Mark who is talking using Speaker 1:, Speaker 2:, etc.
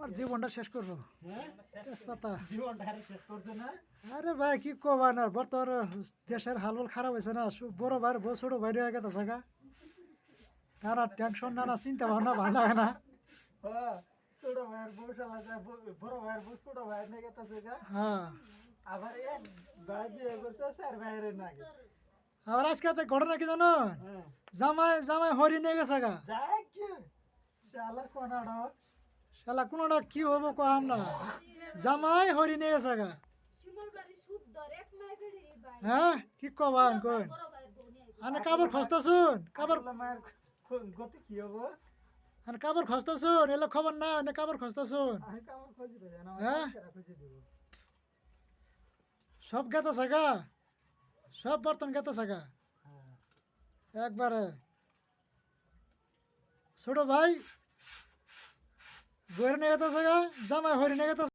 Speaker 1: আমার জীবনটা শেষ করবো
Speaker 2: হ্যাঁ
Speaker 1: তেজপাতা।
Speaker 2: জীবনটা আরে শেষ করছে না
Speaker 1: আরে ভাই কি কবা না, বর্তমানে দেশের হালুল খারাপ হয়েছে না, বড় ভাই বউ ছোট ভাই হয়ে গেছে গা, নানা টেনশন নানা চিন্তা ভাবনা ভালো লাগে না।
Speaker 2: হ্যাঁ ছোট ভাইয়ের বউ শালা যায় বড় ভাইয়ের বউ ছোট ভাইয়ের নিয়ে গেছে গা
Speaker 1: হ্যাঁ
Speaker 2: আবার এক ভাই বিয়ে করছে চার ভাইয়ের নাকি
Speaker 1: আবার আজকে তো ঘটনা কি জানো,
Speaker 2: হ্যাঁ
Speaker 1: জামাই জামাই হরি নিয়ে গেছে গা।
Speaker 2: যাই কি শালা কোনাড়
Speaker 1: শালা কোনোটা কি হবো কম না, জামাই হরি নিয়ে গেছে গা। হ্যাঁ কি কবা কোন আনে কাপড় খসতা শুন কাপড়,
Speaker 2: মায়ের গতি কি হবো
Speaker 1: আনে কাপড় খসতা শুন, এলো খবর না আনে কাপড় খসতা শুন।
Speaker 2: আমি কামড় খুঁজি দেয় না
Speaker 1: হ্যাঁ?
Speaker 2: আমার খুঁজি দিব
Speaker 1: সব গেতেছে গা, সব বর্তন গেতেছে গা
Speaker 2: হ্যাঁ
Speaker 1: একবারে। ছোট ভাই বইয়ের নিয়ে গেতেছে গা, জামাই হরি নিয়ে গেতেছে।